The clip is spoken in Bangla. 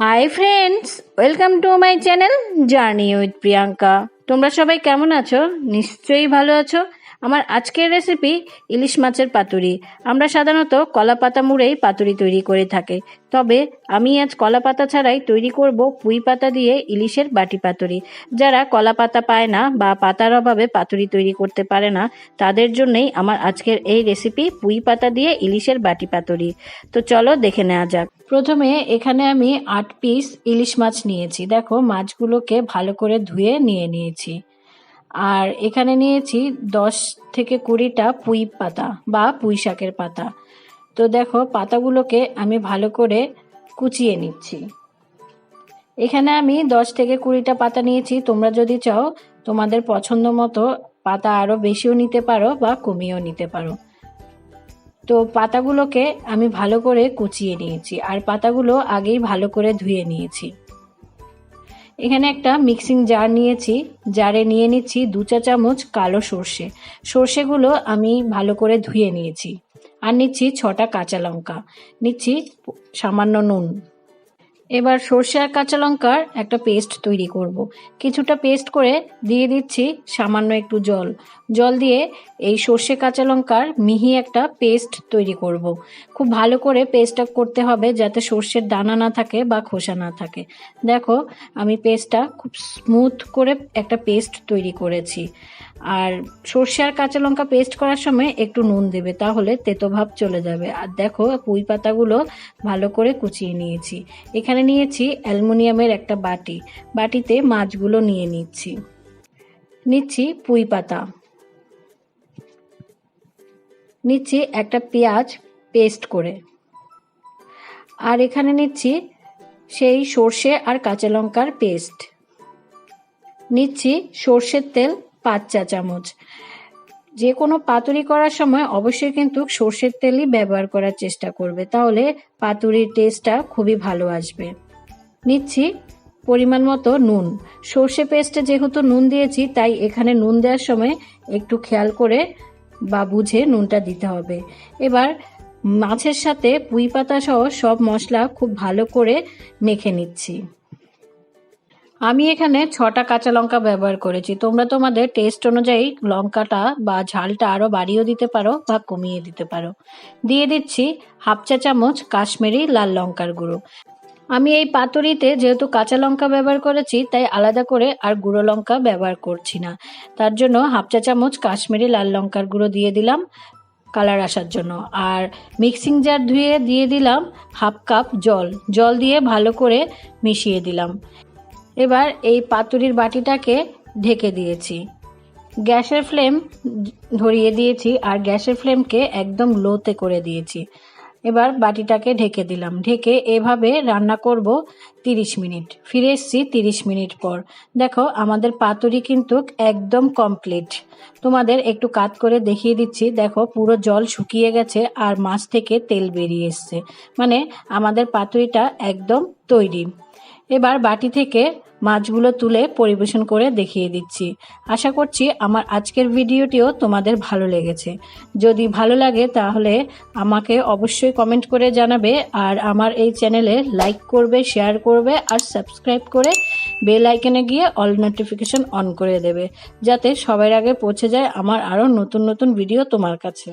Hi friends, welcome to my channel journey with Priyanka. তোমরা সবাই কেমন আছো? নিশ্চয়ই ভালো আছো। আমার আজকের রেসিপি ইলিশ মাছের পাতুরি। আমরা সাধারণত কলা পাতা মুড়েই পাতুরি তৈরি করে থাকি, তবে আমি আজ কলা পাতা ছাড়াই তৈরি করব পুঁই পাতা দিয়ে ইলিশের বাটি পাতুরি। যারা কলা পাতা পায় না বা পাতার অভাবে পাতুরি তৈরি করতে পারে না, তাদের জন্যই আমার আজকের এই রেসিপি পুঁই পাতা দিয়ে ইলিশের বাটি পাতুরি। তো চলো দেখে নেওয়া যাক। প্রথমে এখানে আমি 8 পিস ইলিশ মাছ নিয়েছি। দেখো, মাছগুলোকে ভালো করে ধুয়ে নিয়েছি। আর এখানে নিয়েছি 10 থেকে 20টা পুঁই পাতা বা পুঁই শাকের পাতা। তো দেখো, পাতাগুলোকে আমি ভালো করে কুচিয়ে নিচ্ছি। এখানে আমি 10 থেকে 20টা পাতা নিয়েছি। তোমরা যদি চাও তোমাদের পছন্দ মতো পাতা আরও বেশিও নিতে পারো বা কমিয়েও নিতে পারো। তো পাতাগুলোকে আমি ভালো করে কুচিয়ে নিয়েছি আর পাতাগুলো আগেই ভালো করে ধুয়ে নিয়েছি। এখানে একটা মিক্সিং জার নিয়েছি। জারে নিয়ে নিচ্ছি 2 চা চামচ কালো সর্ষে। সর্ষেগুলো আমি ভালো করে ধুয়ে নিয়েছি। আর নিচ্ছি 6টা কাঁচা লঙ্কা, নিচ্ছি সামান্য নুন। এবার সর্ষে আর কাঁচা লঙ্কার একটা পেস্ট তৈরি করব। কিছুটা পেস্ট করে দিয়ে দিচ্ছি সামান্য একটু জল দিয়ে এই সর্ষে কাঁচা লঙ্কার মিহি একটা পেস্ট তৈরি করব। খুব ভালো করে পেস্টটা করতে হবে যাতে সর্ষের দানা না থাকে বা খোসা না থাকে। দেখো, আমি পেস্টটা খুব স্মুথ করে একটা পেস্ট তৈরি করেছি। আর সর্ষে আর কাঁচা লঙ্কা পেস্ট করার সময় একটু নুন দেবে, তাহলে তেতো ভাব চলে যাবে। আর দেখো, পুঁই পাতাগুলো ভালো করে কুচিয়ে নিয়েছি। এখানে নিয়েছি অ্যালুমিনিয়ামের একটা বাটিতে মাছগুলো নিয়ে নিচ্ছি পুঁই পাতা, নিচ্ছি একটা পেঁয়াজ পেস্ট করে, আর এখানে নিচ্ছি সেই সর্ষে আর কাঁচা লঙ্কার পেস্ট, নিচ্ছি সর্ষের তেল 5 চা চামচ। যে কোনো পাতুরি করার সময় অবশ্যই কিন্তু সর্ষের তেলই ব্যবহার করার চেষ্টা করবে, তাহলে পাতুরির টেস্টটা খুবই ভালো আসবে। নিচ্ছি পরিমাণ মতো নুন। সর্ষে পেস্টে যেহেতু নুন দিয়েছি, তাই এখানে নুন দেওয়ার সময় একটু খেয়াল করে বা বুঝে নুনটা দিতে হবে। এবার মাছের সাথে পুঁই পাতা সহ সব মশলা খুব ভালো করে মেখে নিচ্ছি। আমি এখানে 6টা কাঁচা লঙ্কা ব্যবহার করেছি। তোমরা তোমাদের টেস্ট অনুযায়ী লঙ্কাটা বা ঝালটা আরও বাড়িয়েও দিতে পারো বা কমিয়ে দিতে পারো। দিয়ে দিচ্ছি 1/2 চা চামচ কাশ্মীরি লাল লঙ্কার গুঁড়ো। আমি এই পাতুরিতে যেহেতু কাঁচা লঙ্কা ব্যবহার করেছি, তাই আলাদা করে আর গুঁড়ো লঙ্কা ব্যবহার করছি না। তার জন্য 1/2 চা চামচ কাশ্মীরি লাল লঙ্কার গুঁড়ো দিয়ে দিলাম কালার আসার জন্য। আর মিক্সিং জার ধুয়ে দিয়ে দিলাম 1/2 কাপ জল দিয়ে ভালো করে মিশিয়ে দিলাম। এবার এই পাতুরির বাটিটাকে ঢেকে দিয়েছি। গ্যাসের ফ্লেম ধরিয়ে দিয়েছি আর গ্যাসের ফ্লেমকে একদম লোতে করে দিয়েছি। এবার বাটিটাকে ঢেকে দিলাম। ঢেকে এভাবে রান্না করব 30 মিনিট। ফিরে এসছি 30 মিনিট পর। দেখো, আমাদের পাতুরি কিন্তু একদম কমপ্লিট। তোমাদের একটু কাট করে দেখিয়ে দিচ্ছি। দেখো, পুরো জল শুকিয়ে গেছে আর মাছ থেকে তেল বেরিয়ে এসছে, মানে আমাদের পাতুরিটা একদম তৈরি। এবার বাটি থেকে মাছগুলো তুলে পরিবেশন করে দেখিয়ে দিচ্ছি। আশা করছি আমার আজকের ভিডিওটিও তোমাদের ভালো লেগেছে। যদি ভালো লাগে তাহলে আমাকে অবশ্যই কমেন্ট করে জানাবে, আর আমার এই চ্যানেলে লাইক করবে, শেয়ার করবে আর সাবস্ক্রাইব করে বেল আইকনে গিয়ে অল নোটিফিকেশন অন করে দেবে, যাতে সবার আগে পৌঁছে যায় আমার আরও নতুন নতুন ভিডিও তোমার কাছে।